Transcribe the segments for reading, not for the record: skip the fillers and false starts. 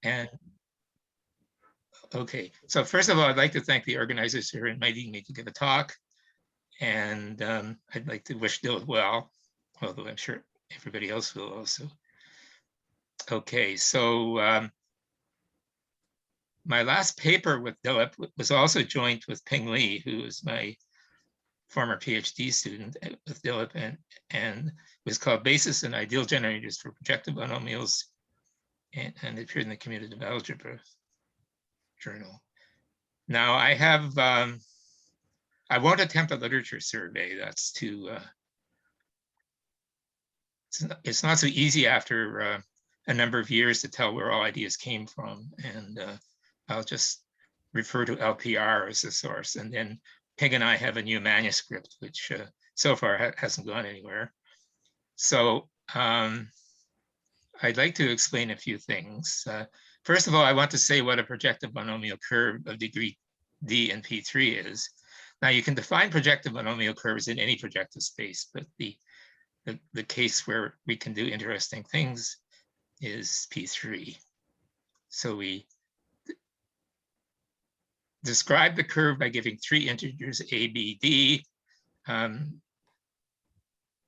And okay, so first of all, I'd like to thank the organizers who are inviting me to give a talk. And I'd like to wish Dilip well, although I'm sure everybody else will also. Okay, so my last paper with Dilip was also joint with Ping Li, who is my former PhD student with Dilip, and was called Basis and Ideal Generators for Projective Monomials, and appeared in the Commutative Algebra journal. Now I have, I won't attempt a literature survey. That's too, it's not so easy after a number of years to tell where all ideas came from. And I'll just refer to LPR as a source. And then Ping and I have a new manuscript, which so far hasn't gone anywhere. So I'd like to explain a few things. First of all, I want to say what a projective monomial curve of degree D in P3 is. Now you can define projective monomial curves in any projective space, but the case where we can do interesting things is P3. So we describe the curve by giving three integers A, B, D,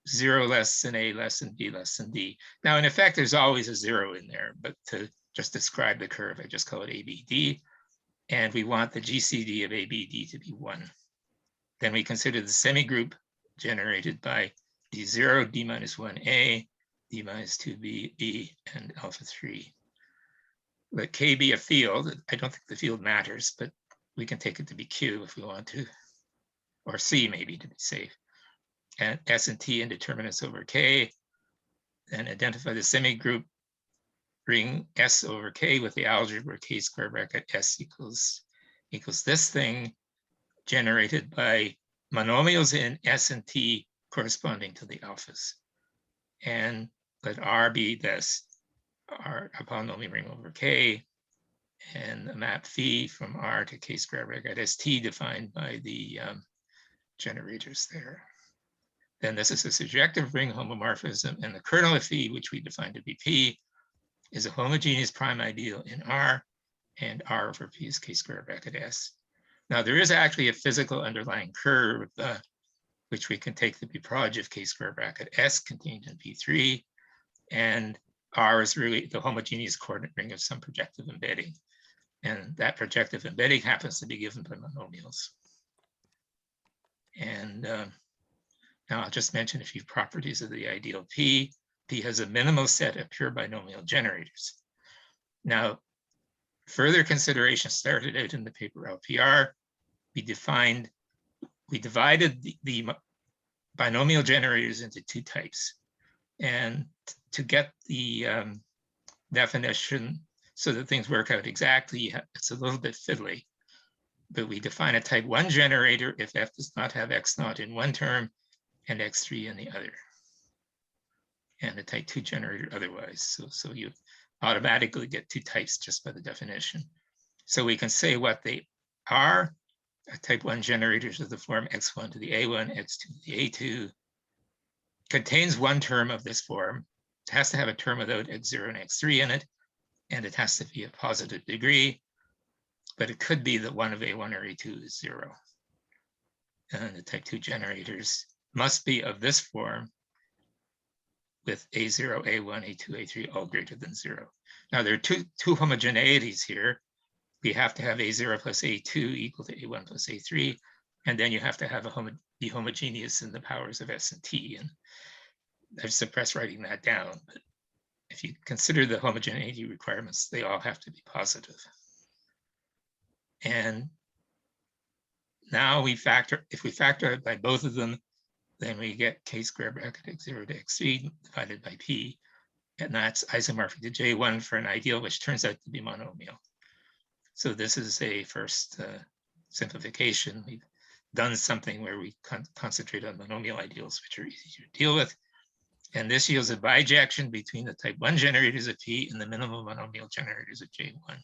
0 less than A less than B less than D. Now, in effect, there's always a 0 in there, but to just describe the curve, I just call it ABD. And we want the GCD of ABD to be 1. Then we consider the semigroup generated by D0, D minus 1A, D minus 2B, B, and alpha 3. Let K be a field. I don't think the field matters, but we can take it to be Q if we want to, or C maybe to be safe. And S and T indeterminates over K, and identify the semigroup ring S over K with the algebra K square bracket S equals this thing generated by monomials in S and T corresponding to the alphas. And let R be this, R a polynomial ring over K, and the map phi from R to K square bracket ST defined by the generators there. Then this is a surjective ring homomorphism, and the kernel of phi, which we define to be P, is a homogeneous prime ideal in R, and R over P is K square bracket S. Now there is actually a physical underlying curve, which we can take to be proj of K square bracket S contained in P3, and R is really the homogeneous coordinate ring of some projective embedding. And that projective embedding happens to be given by monomials. And now I'll just mention a few properties of the ideal P. P has a minimal set of pure binomial generators. Now, further consideration started out in the paper LPR. We divided the binomial generators into two types. And to get the definition so that things work out exactly, it's a little bit fiddly. But we define a type 1 generator if F does not have X0 in one term and X3 in the other, and a type 2 generator otherwise. So you automatically get two types just by the definition. So we can say what they are. A type 1 generators of the form X1 to the A1, X2 to the A2, contains one term of this form. It has to have a term without X0 and X3 in it, and it has to be a positive degree, but it could be that one of A1 or A2 is 0. And the type 2 generators must be of this form with A0, A1, A2, A3 all greater than 0. Now there are two homogeneities here. We have to have A0 plus A2 equal to A1 plus A3, and then you have to have be homogeneous in the powers of S and T. And I've suppressed writing that down, but if you consider the homogeneity requirements, they all have to be positive. And now if we factor out by both of them, then we get K square bracket X0 to X3 divided by P, and that's isomorphic to J1 for an ideal which turns out to be monomial. So this is a first simplification. We've done something where we concentrate on monomial ideals, which are easy to deal with. And this yields a bijection between the type 1 generators of P and the minimal monomial generators of J1.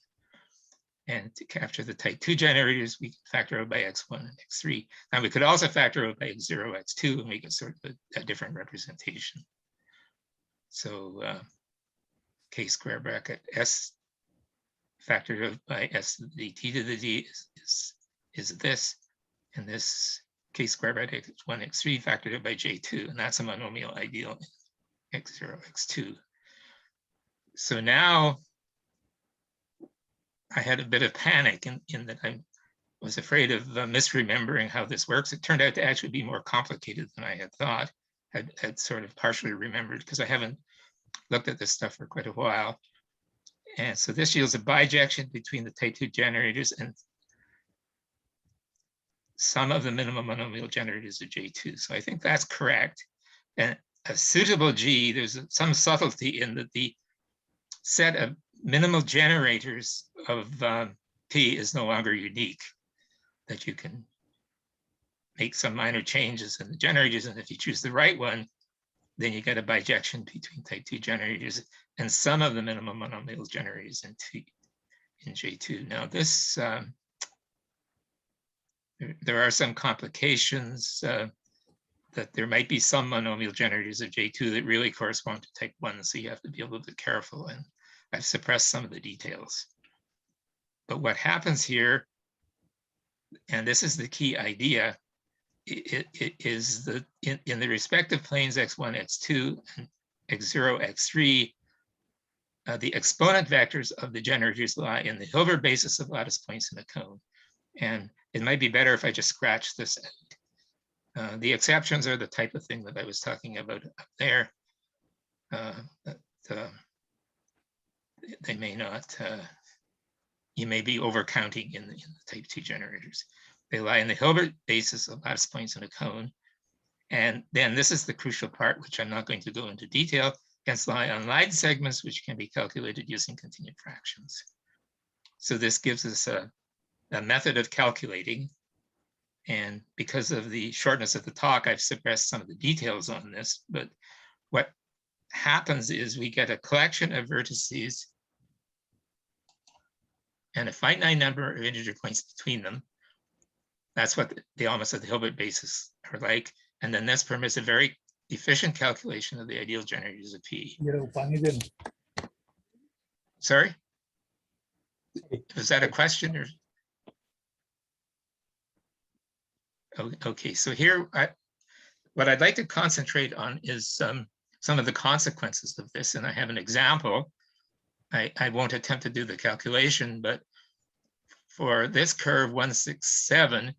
And to capture the type 2 generators, we can factor out by X1 and X3. Now we could also factor out by X0, X2, and make it sort of a different representation. So K square bracket S factored by s to the d, t to the d is this, and this k squared by x1, x3 factored by j2, and that's a monomial ideal in x0, x2. So now I had a bit of panic in that I was afraid of misremembering how this works. It turned out to actually be more complicated than I had thought. Had sort of partially remembered because I haven't looked at this stuff for quite a while. And so this yields a bijection between the type 2 generators and some of the minimum monomial generators of J2. So I think that's correct. And a suitable G, there's some subtlety in that the set of minimal generators of P is no longer unique, that you can make some minor changes in the generators. And if you choose the right one, then you get a bijection between type 2 generators and some of the minimum monomial generators in J2. Now this, there are some complications that there might be some monomial generators of J2 that really correspond to type 1, so you have to be a little bit careful, and I've suppressed some of the details. But what happens here, and this is the key idea, it is that in the respective planes x1, x2, and x0, x3, the exponent vectors of the generators lie in the Hilbert basis of lattice points in a cone. And it might be better if I just scratch this out. The exceptions are the type of thing that I was talking about up there. They may not, you may be overcounting in the type 2 generators. They lie in the Hilbert basis of lattice points in a cone. And then this is the crucial part, which I'm not going to go into detail, hence lie on line segments, which can be calculated using continued fractions. So this gives us a method of calculating. And because of the shortness of the talk, I've suppressed some of the details on this. But what happens is we get a collection of vertices and a finite number of integer points between them. That's what the elements of the Hilbert basis are like. And then this permits a very efficient calculation of the ideal generators of P. Sorry? Was that a question? Or? Okay, so here, what I'd like to concentrate on is some of the consequences of this. And I have an example. I won't attempt to do the calculation, but for this curve 167,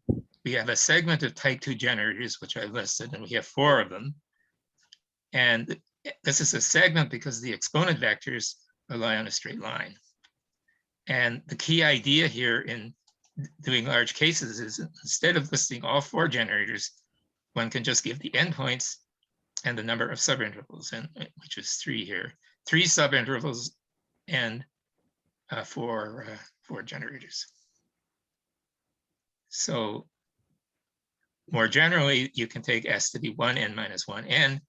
we have a segment of type 2 generators, which I listed, and we have 4 of them. And this is a segment because the exponent vectors lie on a straight line. And the key idea here in doing large cases is instead of listing all 4 generators, one can just give the endpoints and the number of subintervals, and which is 3 here. 3 subintervals and 4 generators. So more generally, you can take S to be 1n minus 1n,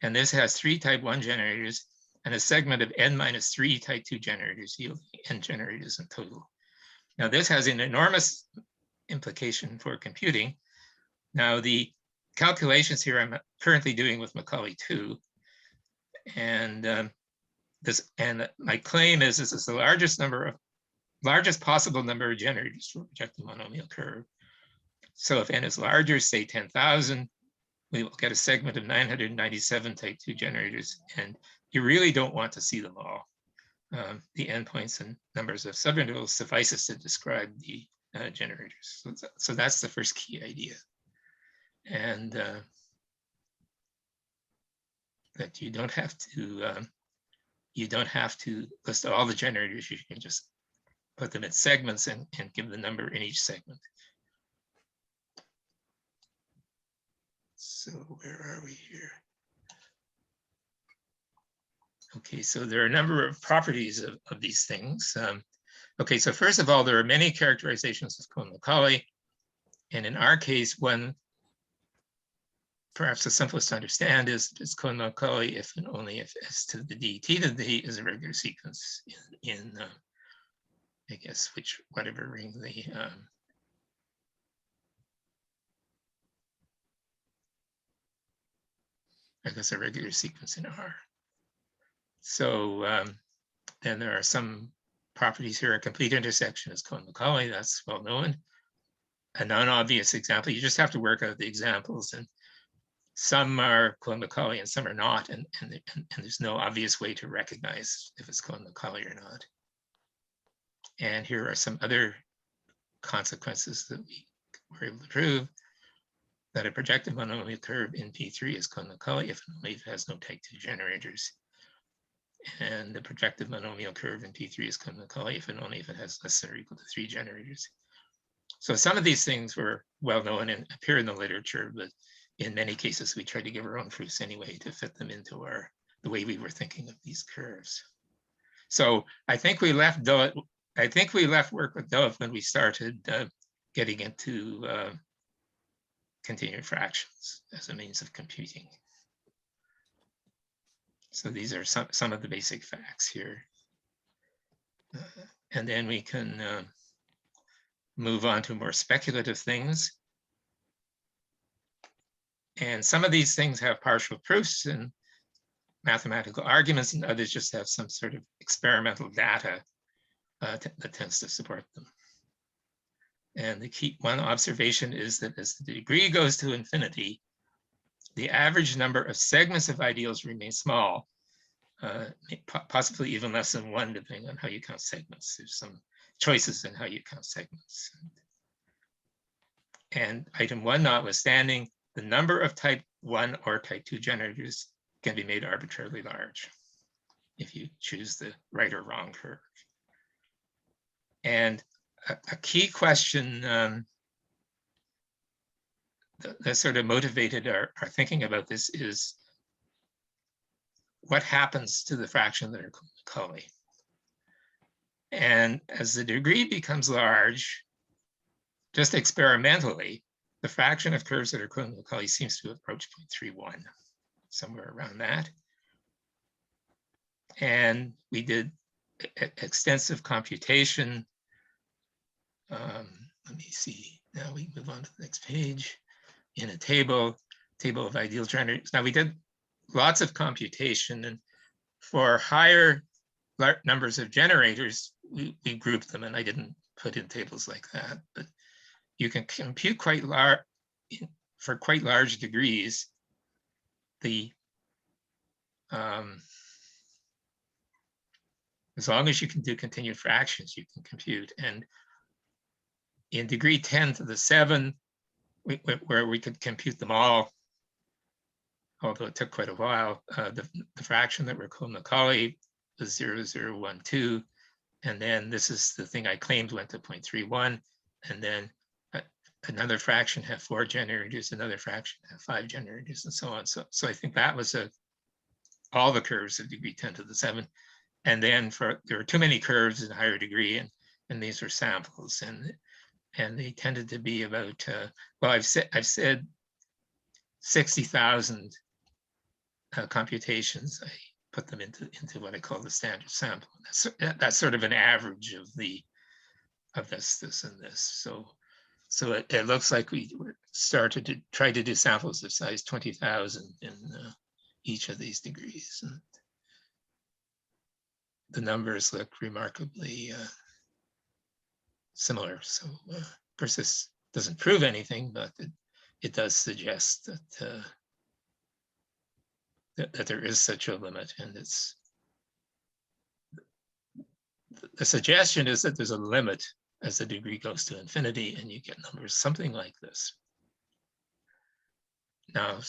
and this has 3 type 1 generators and a segment of n minus 3 type 2 generators, yielding n generators in total. Now, this has an enormous implication for computing. Now, the calculations here I'm currently doing with Macaulay 2, and my claim is this is the largest possible number of generators for a projective monomial curve. So if n is larger, say 10,000, we will get a segment of 997 type 2 generators, and you really don't want to see them all. The endpoints and numbers of subintervals suffices to describe the generators. So that's the first key idea. And that you don't have to list all the generators. You can just put them in segments and give the number in each segment. So where are we here? Okay, so there are a number of properties of these things. Okay, so first of all, there are many characterizations of Cohen-Macaulay. And in our case, one, perhaps the simplest to understand is it's Cohen-Macaulay if and only if S to the D, T to the D is a regular sequence in I guess, whatever ring the, I guess a regular sequence in R. So then there are some properties here. A complete intersection is Cohen-Macaulay, that's well known. A non-obvious example, you just have to work out the examples, and some are Cohen-Macaulay and some are not, and there's no obvious way to recognize if it's Cohen-Macaulay or not. And here are some other consequences that we were able to prove: that a projective monomial curve in P3 is Cohen-Macaulay if and only if it has no type 2 generators. And the projective monomial curve in P3 is Cohen-Macaulay if and only if it has less than or equal to 3 generators. So some of these things were well known and appear in the literature, but in many cases we tried to give our own proofs anyway to fit them into the way we were thinking of these curves. So I think we left work with Dilip when we started getting into continued fractions as a means of computing. So these are some of the basic facts here. And then we can move on to more speculative things. And some of these things have partial proofs and mathematical arguments, and others just have some sort of experimental data that tends to support them. And the key one observation is that as the degree goes to infinity, the average number of segments of ideals remains small, possibly even less than 1, depending on how you count segments. There's some choices in how you count segments. And item 1 notwithstanding, the number of type 1 or type 2 generators can be made arbitrarily large if you choose the right or wrong curve. And a key question that sort of motivated our thinking about this is what happens to the fraction that are Cohen-Macaulay. And as the degree becomes large, just experimentally, the fraction of curves that are Cohen-Macaulay seems to approach 0.31, somewhere around that. And we did extensive computation. Let me see. Now we move on to the next page. In a table of ideal generators. Now we did lots of computation, and for higher numbers of generators, we grouped them, and I didn't put in tables like that, but you can compute quite large, for quite large degrees, as long as you can do continued fractions, you can compute. And in degree 10 to the 7, where we could compute them all, although it took quite a while, the fraction that were Cohen-Macaulay was 0.0012. And then this is the thing I claimed went to 0.31. And then another fraction had 4 generators, another fraction had 5 generators, and so on. So I think that was all the curves of degree 10 to the 7. And then there were too many curves in higher degree, and these were samples, and they tended to be about well, I've said 60,000 computations. I put them into what I call the standard sample. That's sort of an average of this, and this. So it looks like we started to try to do samples of size 20,000 in each of these degrees. And the numbers look remarkably similar. So of course, this doesn't prove anything, but it does suggest that there is such a limit, and the suggestion is that there's a limit as the degree goes to infinity, and you get numbers something like this. Now,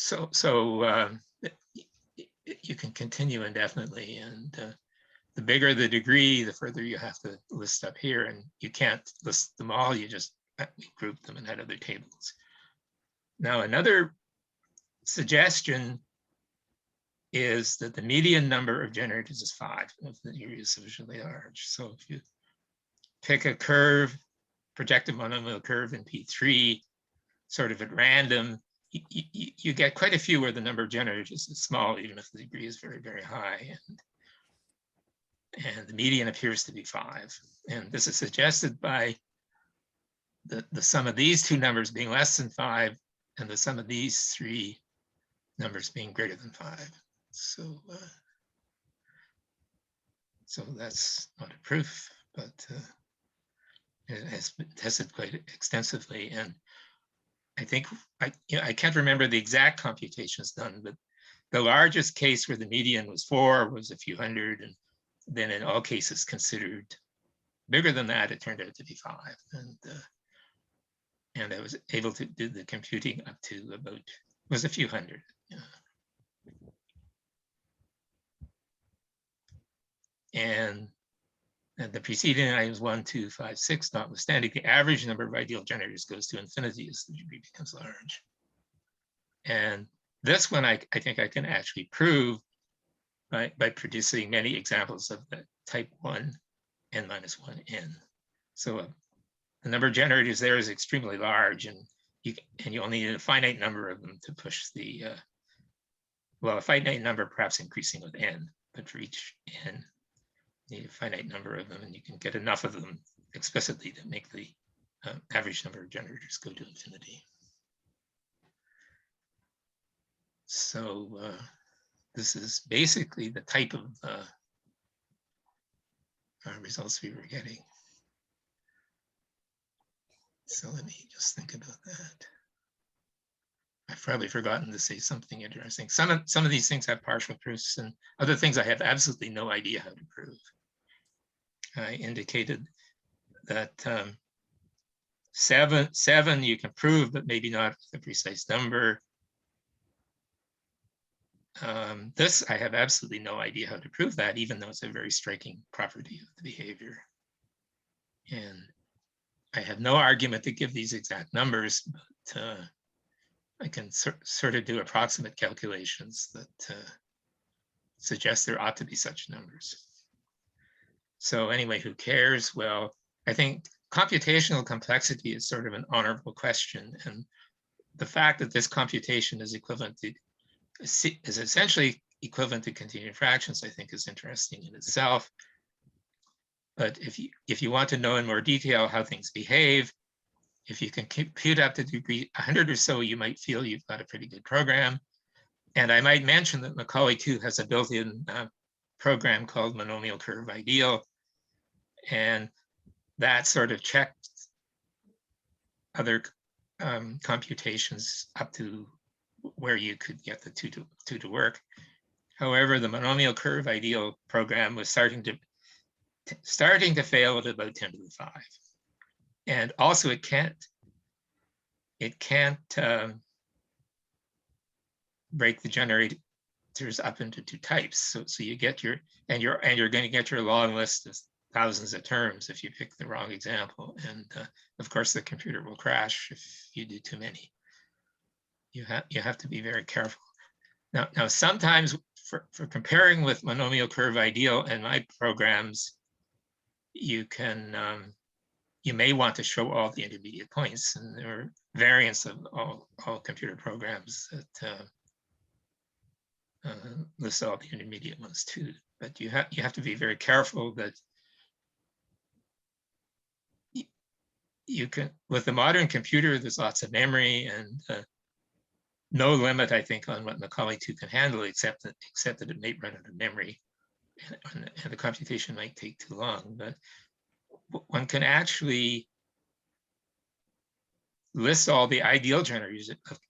you can continue indefinitely, and the bigger the degree, the further you have to list up here, and you can't list them all. You just group them and had other tables. Now, another suggestion is that the median number of generators is 5 if the degree is sufficiently large. So if you pick a curve, projective monomial curve in P3, sort of at random, you get quite a few where the number of generators is small, even if the degree is very, very high. And the median appears to be 5. And this is suggested by the sum of these two numbers being less than 5 and the sum of these 3 numbers being greater than 5. So that's not a proof, but it has been tested quite extensively. And I think I can't remember the exact computations done, but the largest case where the median was 4 was a few hundred, and then in all cases considered bigger than that, it turned out to be 5. And I was able to do the computing up to about, it was a few hundred. And the preceding items 1, 2, 5, 6, notwithstanding, the average number of ideal generators goes to infinity as the degree becomes large. And this one I think I can actually prove by producing many examples of the type 1 n minus 1 n. So the number of generators there is extremely large, and you only need a finite number of them to push the, well, a finite number perhaps increasing with n, but for each n, you need a finite number of them, and you can get enough of them explicitly to make the average number of generators go to infinity. So this is basically the type of results we were getting. So let me just think about that. I've probably forgotten to say something interesting. Some of these things have partial proofs, and other things I have absolutely no idea how to prove. I indicated that 7 you can prove, but maybe not the precise number. This, I have absolutely no idea how to prove that, even though it's a very striking property of the behavior. And I have no argument to give these exact numbers, but I can sort of do approximate calculations that suggest there ought to be such numbers. So anyway, who cares? Well, I think computational complexity is sort of an honorable question. And the fact that this computation is equivalent to, is essentially equivalent to continued fractions, I think is interesting in itself. But if you want to know in more detail how things behave, if you can compute up to degree 100 or so, you might feel you've got a pretty good program. And I might mention that Macaulay 2 has a built-in program called monomial curve ideal. And that sort of checked other computations up to where you could get the two to work. However, the monomial curve ideal program was starting to fail at about 10 to the 5. And also it can't break the generators up into 2 types. So you get your, and you're going to get your long list of thousands of terms if you pick the wrong example. And of course the computer will crash if you do too many. You have to be very careful. Now sometimes for comparing with monomial curve ideal and my programs, you can, you may want to show all the intermediate points, and there are variants of all computer programs that list all the intermediate ones too. But you have to be very careful that you can, with the modern computer, there's lots of memory and no limit, I think, on what Macaulay 2 can handle, except that it may run out of memory, and the computation might take too long. But one can actually list all the ideal generators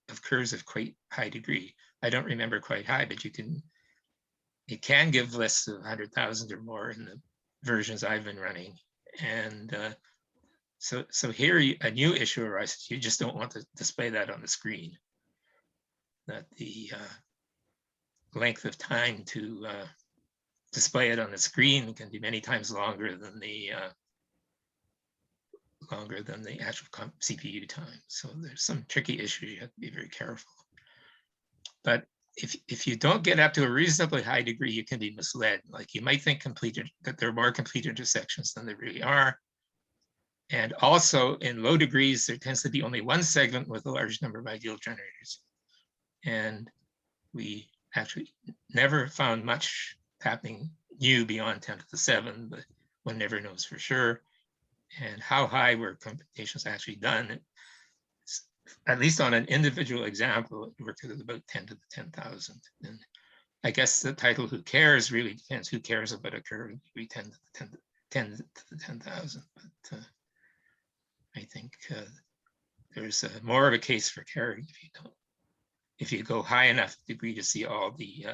of curves of quite high degree. I don't remember quite high, but it can give lists of 100,000 or more in the versions I've been running. And so here a new issue arises. You just don't want to display that on the screen. That the length of time to display it on the screen can be many times longer than the actual CPU time. So there's some tricky issues. You have to be very careful. But if you don't get up to a reasonably high degree, you can be misled. Like you might think that there are more complete intersections than there really are. And also in low degrees, there tends to be only one segment with a large number of ideal generators. And we actually never found much happening new beyond 10 to the 7, but one never knows for sure. And how high were computations actually done? At least on an individual example, it worked at about 10 to the 10,000. And I guess the title "Who cares" really depends. Who cares about a curve degree 10 to the 10 to the 10,000, but I think there's more of a case for caring if you go high enough degree to see all the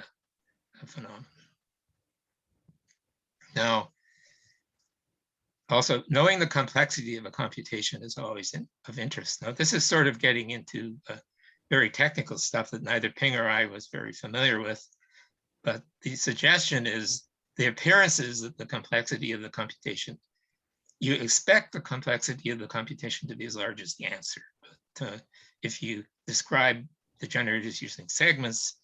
phenomena. Now, also, knowing the complexity of a computation is always of interest. Now, this is sort of getting into very technical stuff that neither Ping or I was very familiar with, but the suggestion is the appearances of the complexity of the computation. You expect the complexity of the computation to be as large as the answer, but if you describe the generators using segments,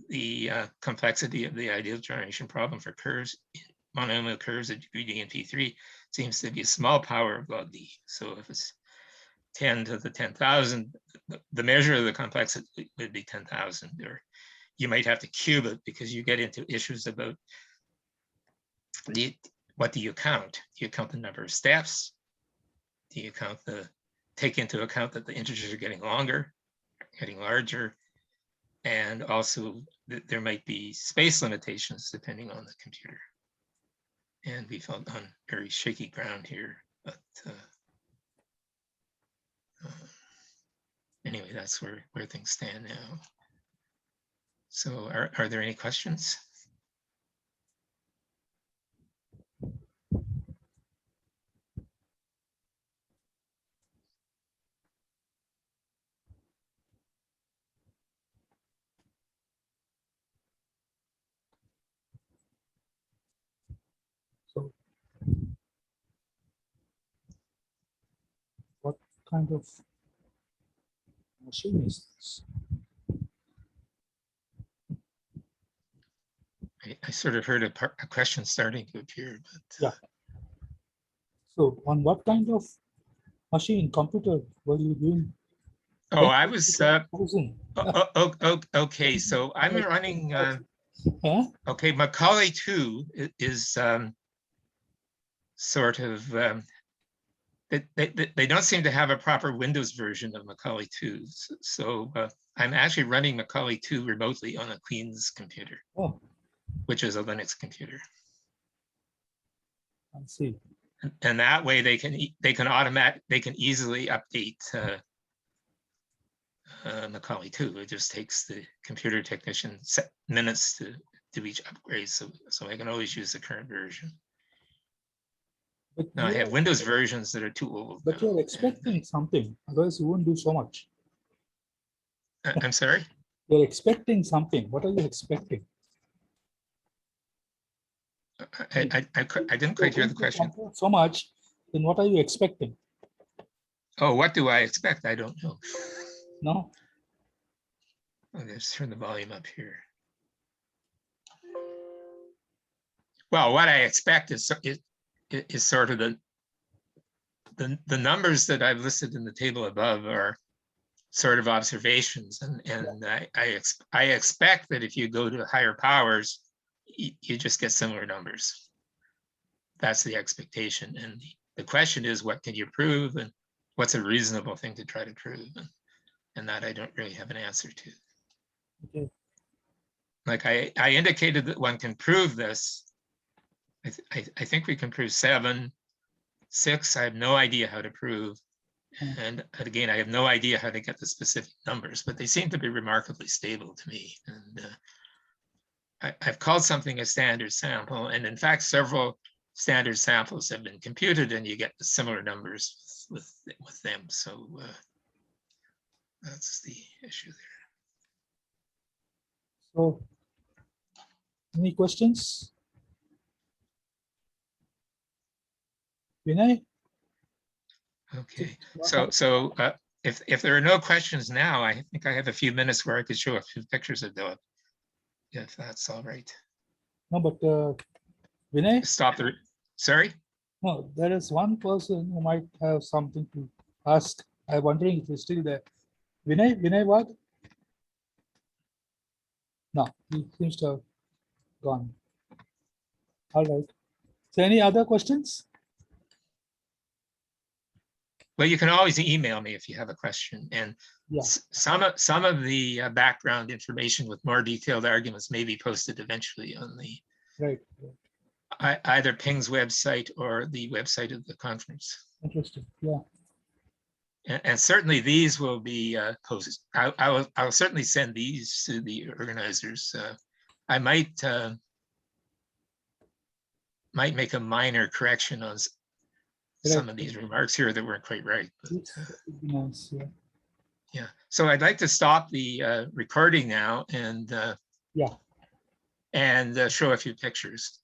the complexity of the ideal generation problem for curves, monomial curves at degree D and P3 seems to be a small power of log D. So if it's 10 to the 10,000, the measure of the complexity would be 10,000, or you might have to cube it because you get into issues about what do you count? Do you count the number of steps? Do you count take into account that the integers are getting longer, getting larger? And also there might be space limitations depending on the computer. And we felt on very shaky ground here, but anyway, that's where things stand now. So are there any questions? So what kind of machine is this? I sort of heard a question starting to appear, but yeah. So on what kind of machine computer were you doing? Oh, I was okay. So I'm running. Okay, Macaulay 2 is sort of. They don't seem to have a proper Windows version of Macaulay 2. So I'm actually running Macaulay 2 remotely on a Queen's computer, which is a Linux computer. I see. And that way they can easily update Macaulay 2. It just takes the computer technician minutes to do each upgrade. So I can always use the current version. Now I have Windows versions that are too old. But you're expecting something, otherwise you won't do so much. I'm sorry? You're expecting something. What are you expecting? I didn't quite hear the question. So much, then what are you expecting? Oh, what do I expect? I don't know. No. Let's turn the volume up here. Well, what I expect is sort of the numbers that I've listed in the table above are sort of observations, and I expect that if you go to higher powers, you just get similar numbers. That's the expectation, and the question is, what can you prove, and what's a reasonable thing to try to prove, and that I don't really have an answer to. Okay. Like I indicated that one can prove this. I think we can prove 7, 6. I have no idea how to prove. And again, I have no idea how to get the specific numbers, but they seem to be remarkably stable to me. And I've called something a standard sample. And in fact, several standard samples have been computed and you get similar numbers with them. So that's the issue there. So, any questions? Vinay? Okay, so if there are no questions now, I think I have a few minutes where I could show a few pictures of Dilip, if that's all right. No, but Vinay? Stop the, sorry? No, there is one person who might have something to ask. I'm wondering if he's still there. Vinay what? No, he seems to have gone. All right. So any other questions? Well, you can always email me if you have a question. And yeah. some of the background information with more detailed arguments may be posted eventually on the. Right. either Ping's website or the website of the conference. Interesting. Yeah. And certainly these will be posted. I'll certainly send these to the organizers. I might make a minor correction on some of these remarks here that weren't quite right. But, Yes, that would be nice. Yeah. yeah. So I'd like to stop the recording now and Yeah. show a few pictures.